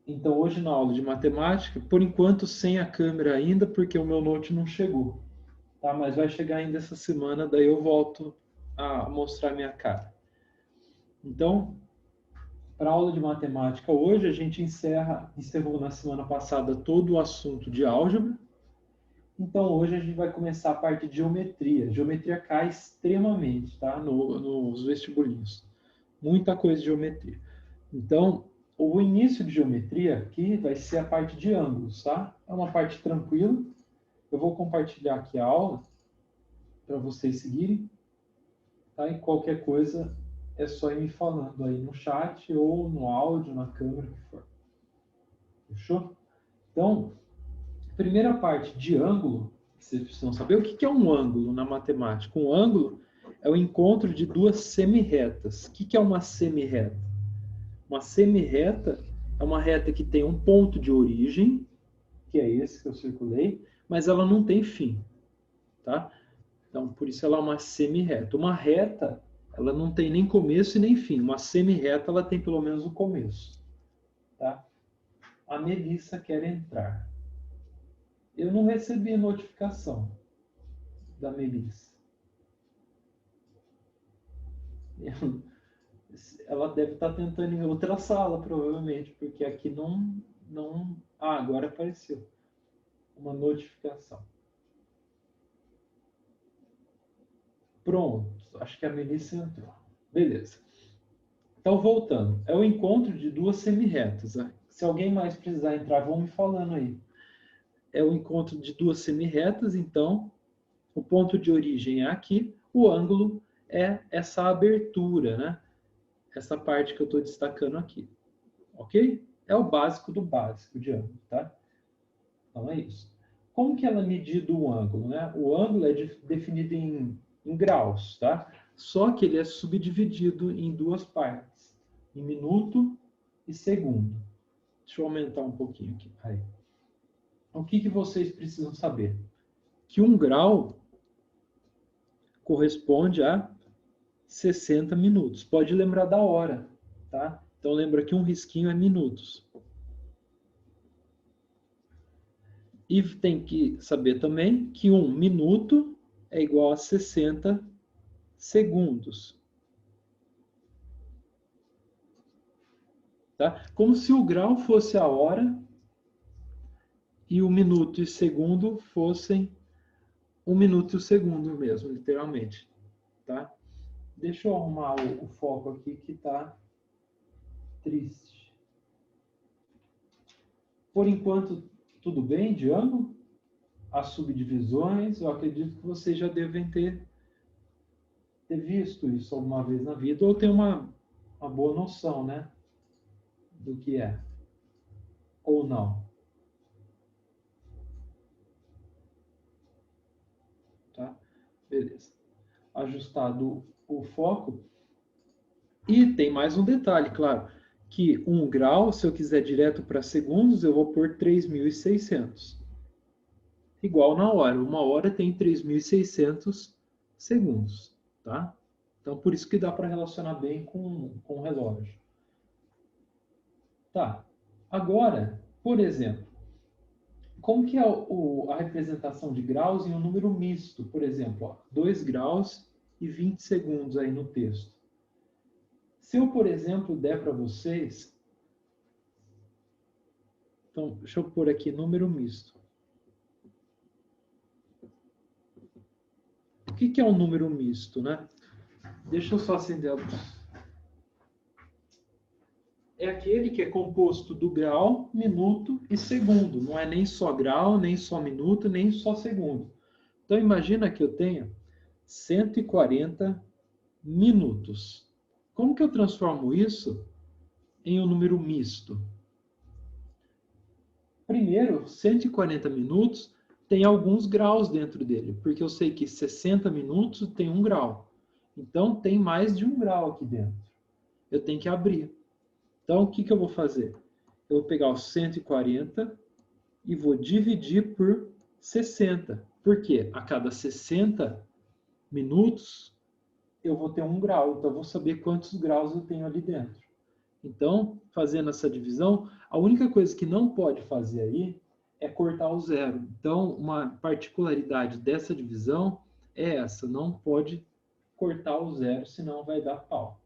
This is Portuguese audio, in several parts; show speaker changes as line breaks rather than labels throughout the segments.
Então, hoje na aula de matemática, por enquanto sem a câmera ainda, porque o meu note não chegou. Tá? Mas vai chegar ainda essa semana, daí eu volto a mostrar minha cara. Então, para a aula de matemática hoje, a gente encerrou na semana passada todo o assunto de álgebra. Então, hoje a gente vai começar a parte de geometria. Geometria cai extremamente, tá? Nos vestibulinhos. Muita coisa de geometria. Então, o início de geometria aqui vai ser a parte de ângulos, tá? É uma parte tranquila. Eu vou compartilhar aqui a aula para vocês seguirem, tá? E qualquer coisa é só ir me falando aí no chat ou no áudio, na câmera, o que for. Fechou? Então, primeira parte de ângulo, vocês precisam saber o que é um ângulo na matemática. Um ângulo é o encontro de duas semirretas. O que é uma semirreta? Uma semirreta é uma reta que tem um ponto de origem, que é esse que eu circulei, mas ela não tem fim, tá? Então, por isso ela é uma semirreta. Uma reta, ela não tem nem começo e nem fim. Uma semirreta, ela tem pelo menos um começo, tá? A Melissa quer entrar. Eu não recebi notificação da Melissa. Ela deve estar tentando em outra sala, provavelmente, porque aqui não... Ah, agora apareceu uma notificação. Pronto, acho que a Melissa entrou. Beleza. Então, voltando. É o encontro de duas semirretas. Se alguém mais precisar entrar, vão me falando aí. É o encontro de duas semirretas, então, o ponto de origem é aqui, o ângulo é essa abertura, né? Essa parte que eu estou destacando aqui. Ok? É o básico do básico de ângulo, tá? Então, é isso. Como que ela é medido o ângulo, né? O ângulo é definido em graus, tá? Só que ele é subdividido em duas partes, em minuto e segundo. Deixa eu aumentar um pouquinho aqui. Aí. O que vocês precisam saber? Que 1 grau corresponde a 60 minutos. Pode lembrar da hora, tá? Então lembra que um risquinho é minutos. E tem que saber também que 1 minuto é igual a 60 segundos. Tá? Como se o grau fosse a hora e o minuto e segundo fossem 1 minuto e o segundo mesmo, literalmente. Tá? Deixa eu arrumar o foco aqui que está triste. Por enquanto, tudo bem de ângulo? As subdivisões, eu acredito que vocês já devem ter visto isso alguma vez na vida, ou ter uma boa noção, né? Do que é. Ou não. Tá? Beleza. Ajustado o foco. E tem mais um detalhe, claro, que 1 grau, se eu quiser direto para segundos, eu vou pôr 3.600. Igual na hora. 1 hora tem 3.600 segundos, tá? Então, por isso que dá para relacionar bem com o relógio. Tá. Agora, por exemplo, como que é a representação de graus em um número misto? Por exemplo, ó, 2 graus e 20 segundos aí no texto. Se eu, por exemplo, der para vocês... Então, deixa eu pôr aqui número misto. O que é um número misto, né? Deixa eu só acender a luz. É aquele que é composto do grau, minuto e segundo. Não é nem só grau, nem só minuto, nem só segundo. Então, imagina que eu tenha 140 minutos. Como que eu transformo isso em um número misto? Primeiro, 140 minutos tem alguns graus dentro dele, porque eu sei que 60 minutos tem 1 grau. Então, tem mais de 1 grau aqui dentro. Eu tenho que abrir. Então, o que eu vou fazer? Eu vou pegar os 140 e vou dividir por 60. Por quê? A cada 60 minutos, eu vou ter 1 grau. Então, eu vou saber quantos graus eu tenho ali dentro. Então, fazendo essa divisão, a única coisa que não pode fazer aí é cortar o zero. Então, uma particularidade dessa divisão é essa, não pode cortar o zero, senão vai dar pau,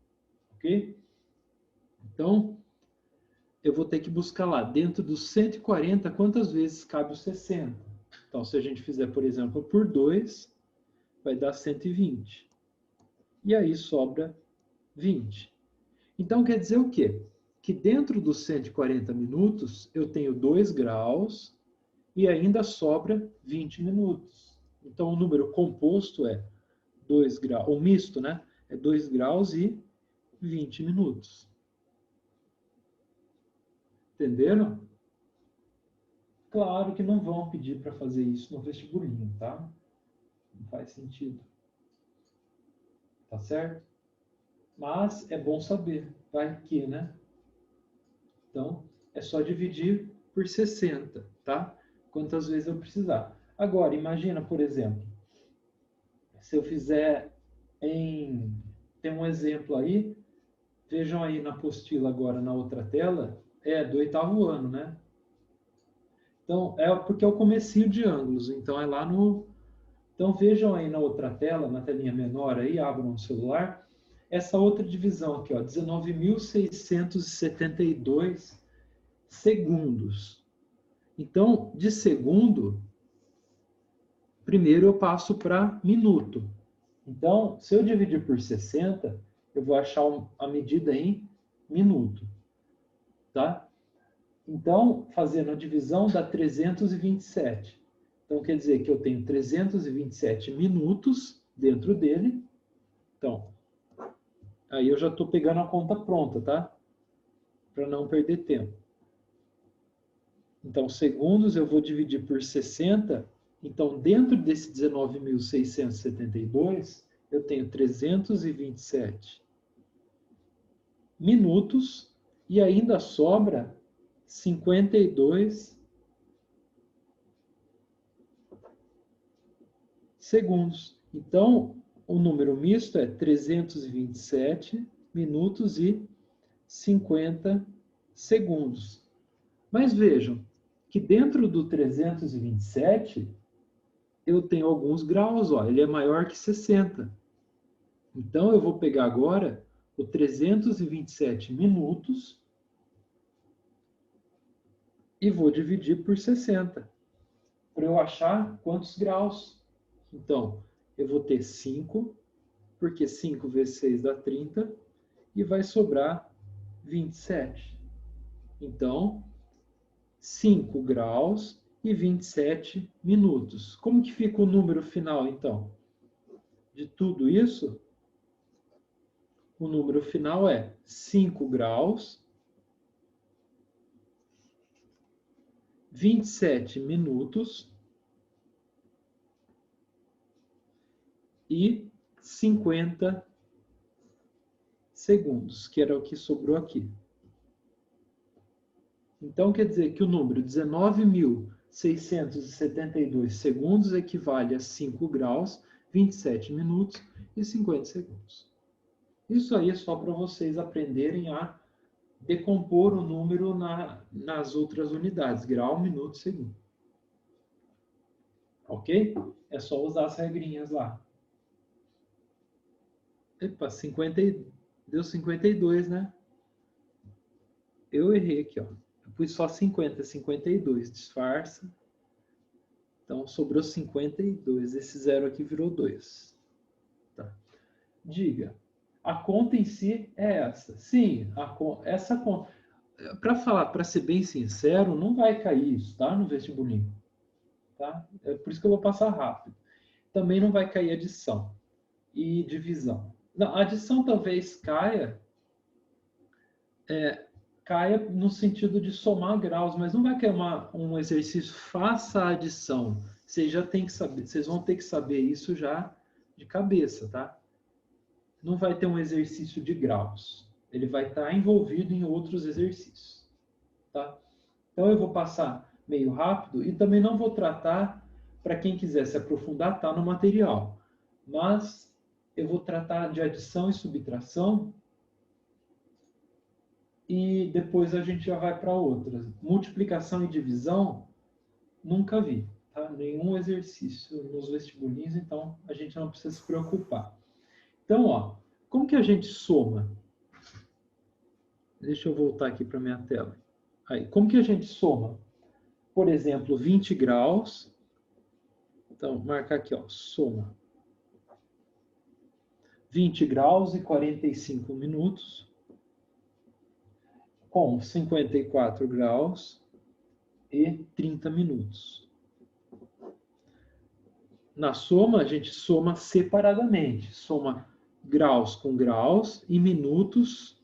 ok? Então, eu vou ter que buscar lá, dentro dos 140, quantas vezes cabe o 60? Então, se a gente fizer, por exemplo, por 2, vai dar 120. E aí sobra 20. Então, quer dizer o quê? Que dentro dos 140 minutos, eu tenho 2 graus e ainda sobra 20 minutos. Então, o número composto é 2 graus, ou misto, né? É 2 graus e 20 minutos. Entenderam? Claro que não vão pedir para fazer isso no vestibulinho, tá? Não faz sentido. Tá certo? Mas é bom saber, vai que, né? Então, é só dividir por 60, tá? Quantas vezes eu precisar. Agora, imagina, por exemplo, se eu fizer em... Tem um exemplo aí, vejam aí na apostila agora, na outra tela, é do 8º ano, né? Então, é porque é o comecinho de ângulos, então é lá no... Então, vejam aí na outra tela, na telinha menor aí, abram o celular, essa outra divisão aqui, ó, 19.672 segundos. Então, de segundo, primeiro eu passo para minuto. Então, se eu dividir por 60, eu vou achar a medida em minuto. Tá? Então, fazendo a divisão dá 327. Então, quer dizer que eu tenho 327 minutos dentro dele. Então, aí eu já estou pegando a conta pronta, tá? Para não perder tempo. Então, segundos eu vou dividir por 60. Então, dentro desse 19.672, eu tenho 327 minutos e ainda sobra 52 segundos. Então, o número misto é 327 minutos e 50 segundos. Mas vejam que dentro do 327, eu tenho alguns graus, ó, ele é maior que 60. Então, eu vou pegar agora o 327 minutos e vou dividir por 60, para eu achar quantos graus. Então, eu vou ter 5, porque 5 vezes 6 dá 30, e vai sobrar 27. Então, 5 graus e 27 minutos. Como que fica o número final, então? De tudo isso, o número final é 5 graus, 27 minutos e 50 segundos, que era o que sobrou aqui. Então, quer dizer que o número 19.672 segundos equivale a 5 graus, 27 minutos e 50 segundos. Isso aí é só para vocês aprenderem a decompor o número nas outras unidades, grau, minuto, segundo. Ok? É só usar as regrinhas lá. Epa, 50, deu 52, né? Eu errei aqui, ó. Eu pus só 50, 52, disfarça. Então, sobrou 52. Esse zero aqui virou 2. Tá. Diga, a conta em si é essa. Sim, essa conta... Para ser bem sincero, não vai cair isso, tá? No vestibulinho. Tá? É por isso que eu vou passar rápido. Também não vai cair adição e divisão. Não, a adição talvez caia no sentido de somar graus, mas não vai cair um exercício, faça a adição. Vocês já tem que saber, vocês vão ter que saber isso já de cabeça, tá? Não vai ter um exercício de graus. Ele vai estar envolvido em outros exercícios, tá? Então eu vou passar meio rápido e também não vou tratar, para quem quiser se aprofundar, tá no material. Mas eu vou tratar de adição e subtração e depois a gente já vai para outras. Multiplicação e divisão, nunca vi, tá? Nenhum exercício nos vestibulinhos, então a gente não precisa se preocupar. Então, ó, como que a gente soma? Deixa eu voltar aqui para minha tela. Aí, como que a gente soma? Por exemplo, 20 graus. Então, marcar aqui, ó, soma. 20 graus e 45 minutos com 54 graus e 30 minutos. Na soma, a gente soma separadamente. Soma graus com graus e minutos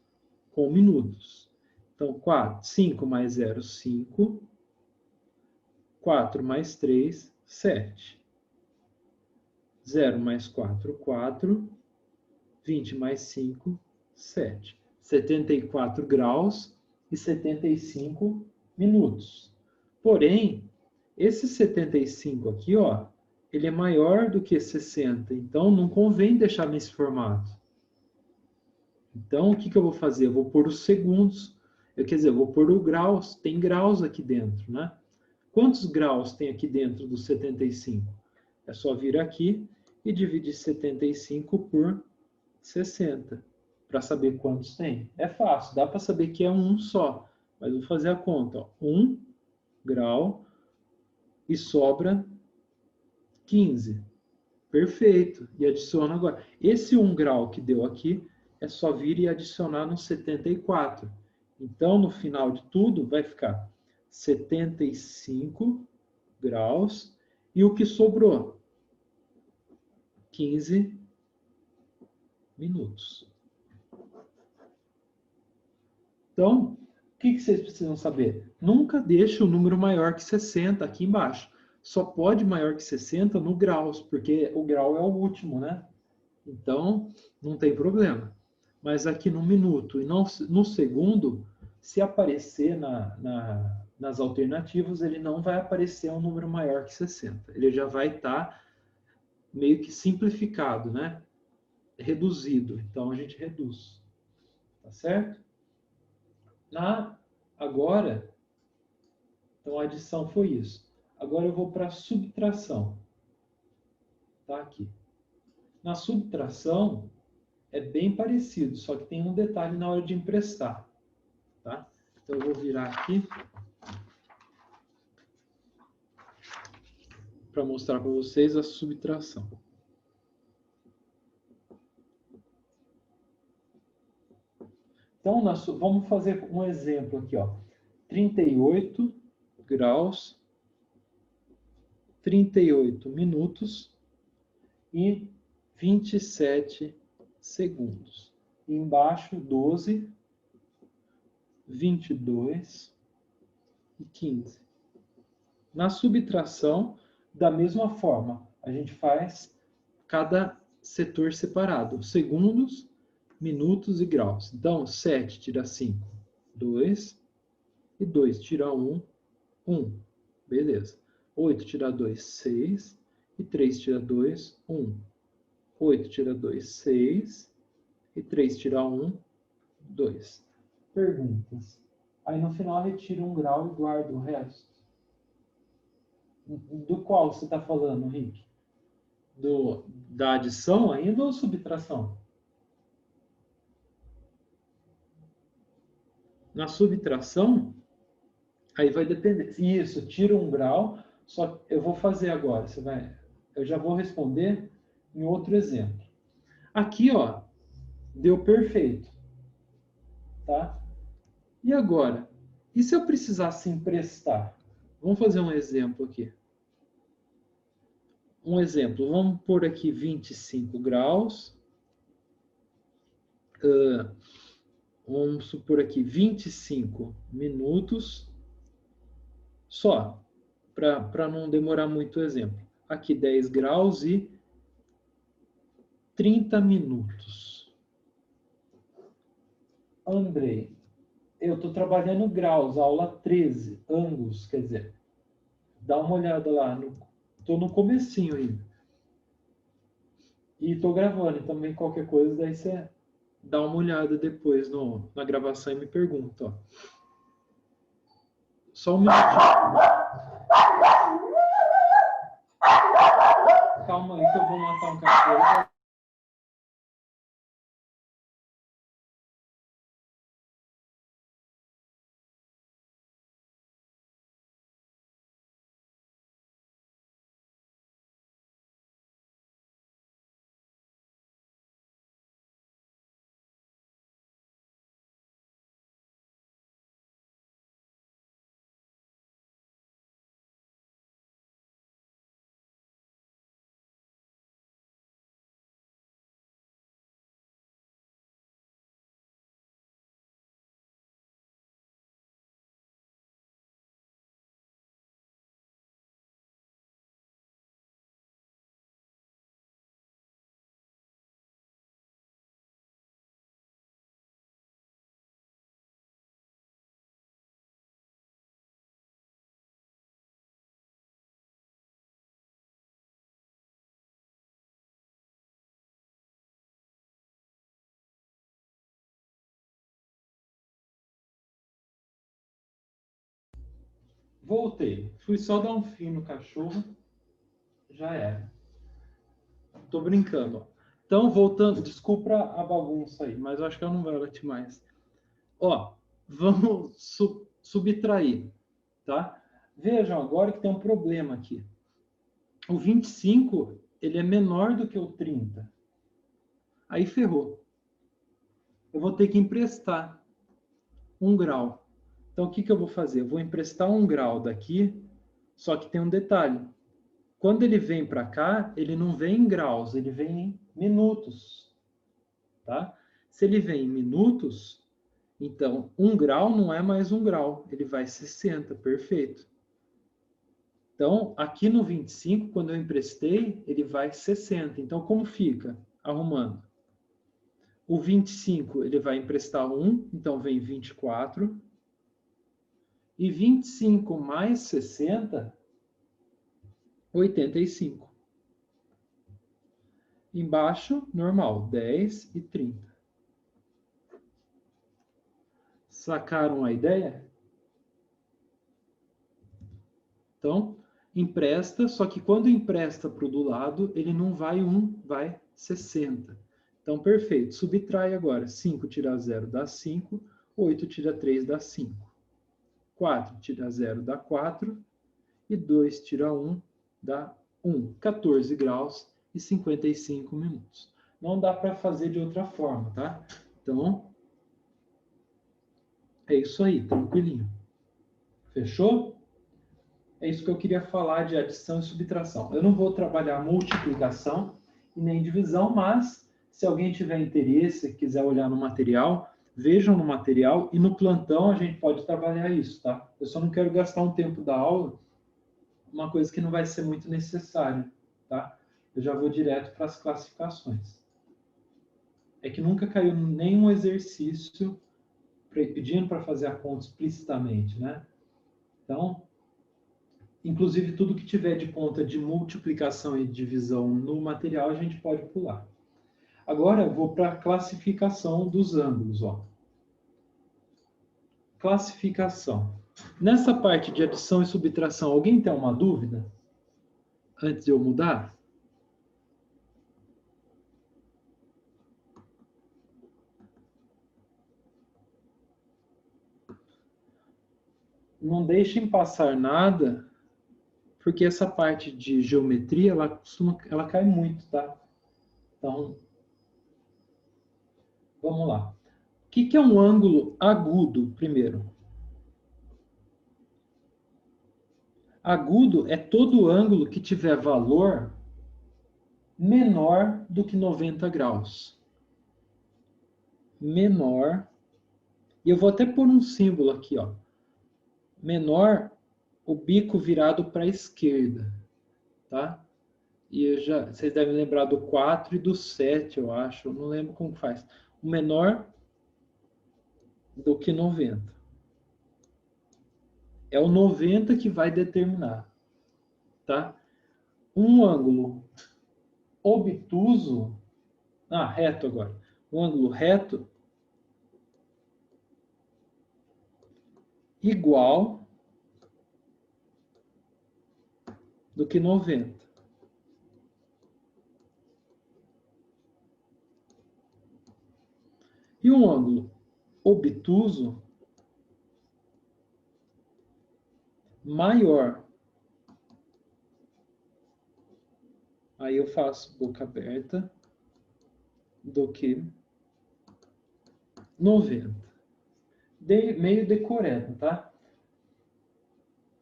com minutos. Então, 5 mais 0, 5. 4 mais 3, 7. 0 mais 4, 4. 20 mais 5, 7. 74 graus e 75 minutos. Porém, esse 75 aqui, ó, ele é maior do que 60. Então, não convém deixar nesse formato. Então, o que eu vou fazer? Eu vou pôr os segundos. Quer dizer, eu vou pôr o graus. Tem graus aqui dentro, né? Quantos graus tem aqui dentro do 75? É só vir aqui e dividir 75 por 60, para saber quantos tem. É fácil, dá para saber que é um só. Mas vou fazer a conta. Ó. 1 grau e sobra 15. Perfeito. E adiciono agora. Esse 1 grau que deu aqui, é só vir e adicionar no 74. Então, no final de tudo, vai ficar 75 graus. E o que sobrou? 15 minutos. Então, o que vocês precisam saber? Nunca deixe o número maior que 60 aqui embaixo. Só pode maior que 60 no graus, porque o grau é o último, né? Então, não tem problema. Mas aqui no minuto e no segundo, se aparecer nas alternativas, ele não vai aparecer um número maior que 60. Ele já vai estar meio que simplificado, né? Reduzido. Então, a gente reduz. Tá certo? Agora, então a adição foi isso. Agora eu vou para a subtração. Tá aqui. Na subtração, é bem parecido, só que tem um detalhe na hora de emprestar. Tá? Então eu vou virar aqui para mostrar para vocês a subtração. Então, vamos fazer um exemplo aqui, ó. 38 graus, 38 minutos e 27 segundos. E embaixo, 12, 22 e 15. Na subtração, da mesma forma, a gente faz cada setor separado. Segundos, minutos e graus. Então, 7 tira 5, 2. E 2 tira 1, 1. Beleza. 8 tira 2, 6. E 3 tira 2, 1. 8 tira 2, 6. E 3 tira 1, 2. Perguntas. Aí no final retira um grau e guarda o resto. Do qual você está falando, Rick? Da adição ainda ou subtração? Na subtração, aí vai depender. Isso, tira um grau, só eu vou fazer agora. Eu já vou responder em outro exemplo. Aqui, ó, deu perfeito. Tá? E agora? E se eu precisasse emprestar? Vamos fazer um exemplo aqui. Um exemplo, vamos pôr aqui 25 graus. Vamos supor aqui 25 minutos. Só, para não demorar muito o exemplo. Aqui 10 graus e 30 minutos. Andrei, eu estou trabalhando graus, aula 13, ângulos, quer dizer. Dá uma olhada lá, estou no comecinho ainda. E estou gravando, também qualquer coisa, daí você dá uma olhada depois na gravação e me pergunta. Ó. Só um minutinho. Calma aí que eu vou matar um cachorro. Voltei. Fui só dar um fim no cachorro. Já era. Tô brincando. Ó. Então, voltando, desculpa a bagunça aí, mas eu acho que eu não vou latir mais. Ó, vamos subtrair, tá? Vejam agora que tem um problema aqui. O 25, ele é menor do que o 30. Aí ferrou. Eu vou ter que emprestar 1 grau. Então, o que eu vou fazer? Eu vou emprestar 1 grau daqui, só que tem um detalhe. Quando ele vem para cá, ele não vem em graus, ele vem em minutos. Tá? Se ele vem em minutos, então 1 grau não é mais 1 grau, ele vai 60, perfeito. Então, aqui no 25, quando eu emprestei, ele vai 60. Então, como fica? Arrumando. O 25, ele vai emprestar 1, então vem 24. E 25 mais 60, 85. Embaixo, normal, 10 e 30. Sacaram a ideia? Então, empresta, só que quando empresta para o do lado, ele não vai 1, vai 60. Então, perfeito. Subtrai agora. 5 tira 0 dá 5. 8 tira 3 dá 5. 4 tira 0 dá 4. E 2 tira 1 dá 1. 14 graus e 55 minutos. Não dá para fazer de outra forma, tá? Então, é isso aí, tranquilinho. Fechou? É isso que eu queria falar de adição e subtração. Eu não vou trabalhar multiplicação e nem divisão, mas se alguém tiver interesse, quiser olhar no material, vejam no material e no plantão a gente pode trabalhar isso, tá? Eu só não quero gastar um tempo da aula, uma coisa que não vai ser muito necessária, tá? Eu já vou direto para as classificações. É que nunca caiu nenhum exercício pedindo para fazer a conta explicitamente, né? Então, inclusive, tudo que tiver de conta de multiplicação e divisão no material, a gente pode pular. Agora, eu vou para a classificação dos ângulos. Ó. Classificação. Nessa parte de adição e subtração, alguém tem uma dúvida? Antes de eu mudar? Não deixem passar nada, porque essa parte de geometria, ela cai muito, tá? Então, vamos lá. O que é um ângulo agudo, primeiro? Agudo é todo ângulo que tiver valor menor do que 90 graus. Menor. E eu vou até pôr um símbolo aqui, ó. Menor, o bico virado para a esquerda, tá? E vocês devem lembrar do 4 e do 7, eu acho. Eu não lembro como faz. O menor do que 90. É o 90 que vai determinar, tá? Um ângulo obtuso, reto agora. o ângulo reto igual do que 90. E um ângulo obtuso maior. Aí eu faço boca aberta do que 90. Meio decorado, tá?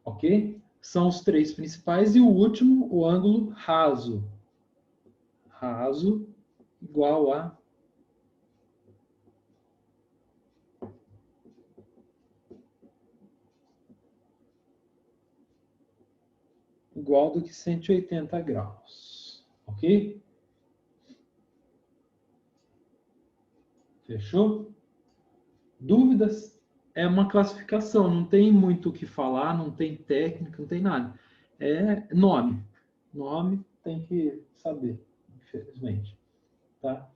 Ok? São os três principais. E o último, o ângulo raso. Raso igual a igual do que 180 graus. Ok? Fechou? Dúvidas? É uma classificação, não tem muito o que falar, não tem técnica, não tem nada. É nome. Nome tem que saber, infelizmente. Tá?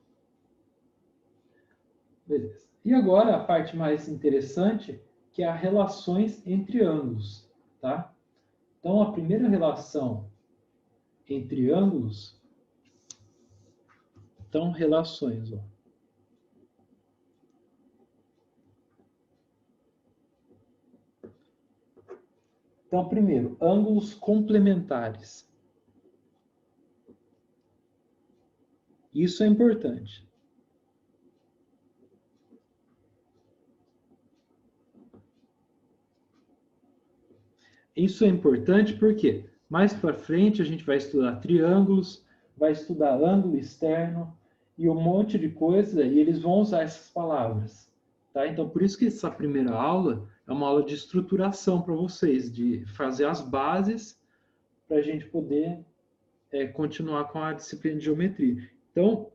Beleza. E agora a parte mais interessante, que é as relações entre ângulos. Tá? Então, a primeira relação entre ângulos, então, relações. Ó. Então, primeiro, ângulos complementares. Isso é importante. Isso é importante porque mais para frente a gente vai estudar triângulos, vai estudar ângulo externo e um monte de coisa, e eles vão usar essas palavras. Tá? Então, por isso que essa primeira aula é uma aula de estruturação para vocês, de fazer as bases para a gente poder continuar com a disciplina de geometria. Então,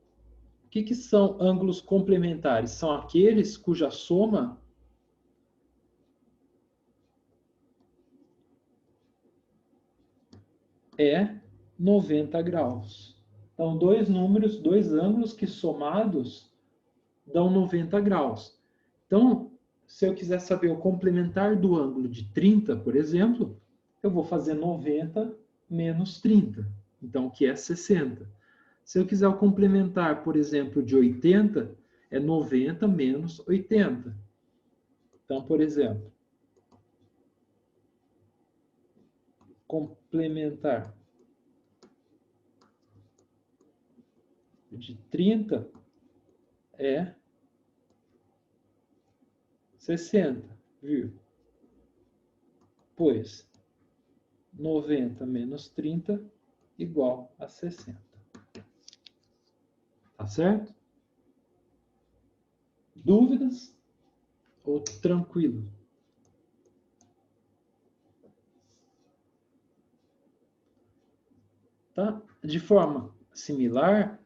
o que são ângulos complementares? São aqueles cuja soma é 90 graus. Então, dois números, dois ângulos que somados dão 90 graus. Então, se eu quiser saber o complementar do ângulo de 30, por exemplo, eu vou fazer 90 menos 30, então, que é 60. Se eu quiser o complementar, por exemplo, de 80, é 90 menos 80. Então, por exemplo, complementar de 30 é 60, viu? Pois 90 menos 30 igual a 60. Tá certo? Dúvidas? Ou tranquilo? Tá? De forma similar,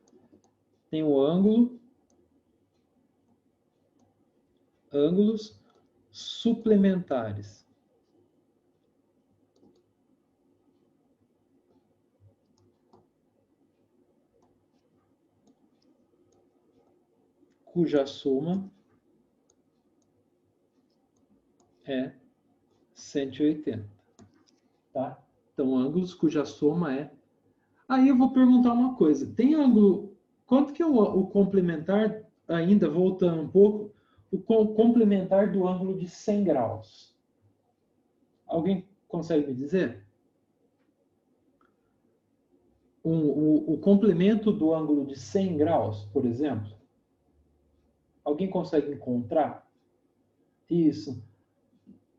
tem o ângulos suplementares. Cuja soma é 180. Tá? Então, ângulos cuja soma é... Aí eu vou perguntar uma coisa. Tem ângulo... Quanto que é o complementar, ainda voltando um pouco, o complementar do ângulo de 100 graus? Alguém consegue me dizer? O complemento do ângulo de 100 graus, por exemplo? Alguém consegue encontrar? Isso.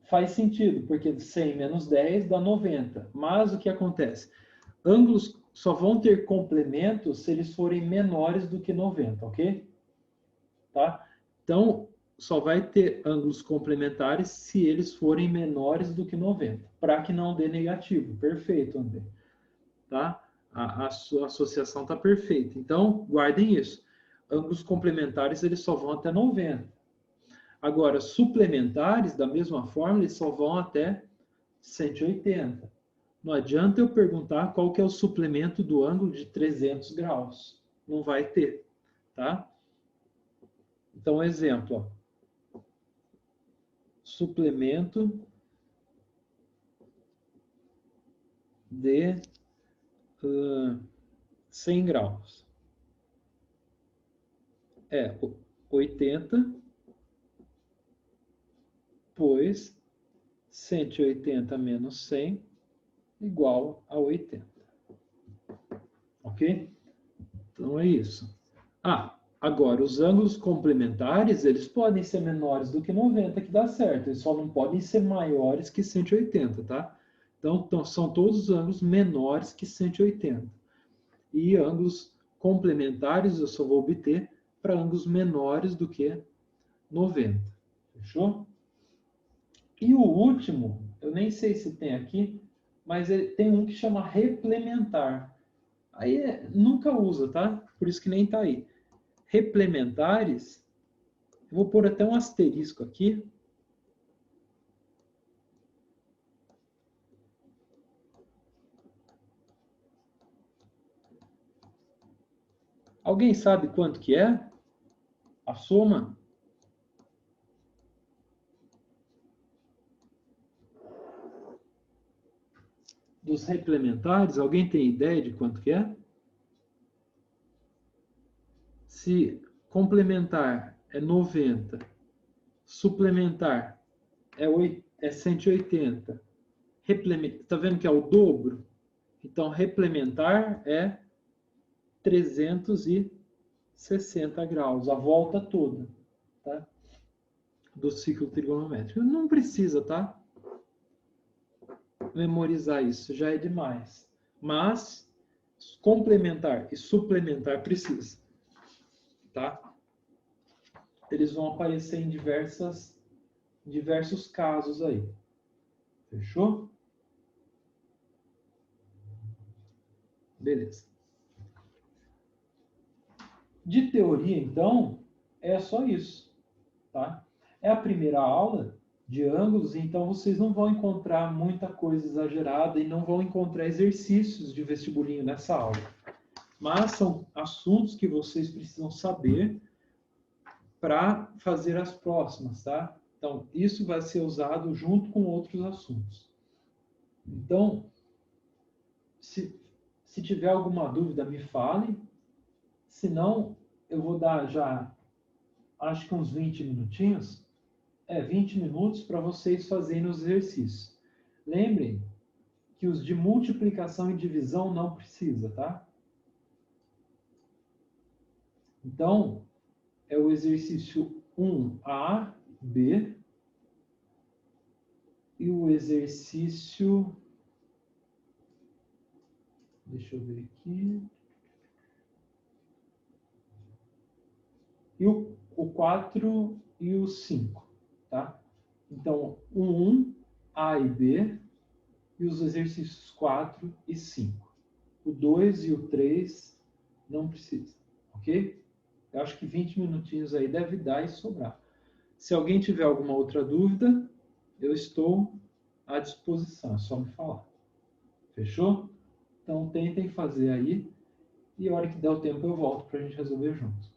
Faz sentido, porque 100 menos 10 dá 90. Mas o que acontece? Ângulos só vão ter complementos se eles forem menores do que 90, ok? Tá? Então, só vai ter ângulos complementares se eles forem menores do que 90, para que não dê negativo. Perfeito, André. Tá? A sua associação está perfeita. Então, guardem isso. Ângulos complementares, eles só vão até 90. Agora, suplementares, da mesma forma, eles só vão até 180. Não adianta eu perguntar qual que é o suplemento do ângulo de 300 graus. Não vai ter, tá? Então, exemplo, ó. Suplemento de 100 graus. É 80, pois 180 menos 100 igual a 80. Ok? Então é isso. Agora, os ângulos complementares, eles podem ser menores do que 90, que dá certo. Eles só não podem ser maiores que 180, tá? Então são todos os ângulos menores que 180. E ângulos complementares eu só vou obter para ângulos menores do que 90. Fechou? E o último, eu nem sei se tem aqui, mas tem um que chama replementar. Aí nunca usa, tá? Por isso que nem tá aí. Replementares, eu vou pôr até um asterisco aqui. Alguém sabe quanto que é a soma? Dos replementares, alguém tem ideia de quanto que é? Se complementar é 90, suplementar é 180, está vendo que é o dobro? Então, replementar é 360 graus, a volta toda, tá? Do ciclo trigonométrico. Não precisa, tá? Memorizar isso, já é demais. Mas, complementar e suplementar precisa, tá? Eles vão aparecer em diversos casos aí. Fechou? Beleza. De teoria, então, é só isso, tá? É a primeira aula de ângulos, então vocês não vão encontrar muita coisa exagerada e não vão encontrar exercícios de vestibulinho nessa aula. Mas são assuntos que vocês precisam saber para fazer as próximas, tá? Então, isso vai ser usado junto com outros assuntos. Então, se tiver alguma dúvida, me fale. Se não, eu vou dar já, acho que uns 20 minutinhos. 20 minutos para vocês fazerem os exercícios. Lembrem que os de multiplicação e divisão não precisa, tá? Então, é o exercício 1A, B, e o exercício... Deixa eu ver aqui. E o 4 e o 5, tá? Então, o 1, A e B, e os exercícios 4 e 5. O 2 e o 3 não precisa, ok? Eu acho que 20 minutinhos aí deve dar e sobrar. Se alguém tiver alguma outra dúvida, eu estou à disposição, é só me falar. Fechou? Então, tentem fazer aí e a hora que der o tempo eu volto para a gente resolver juntos.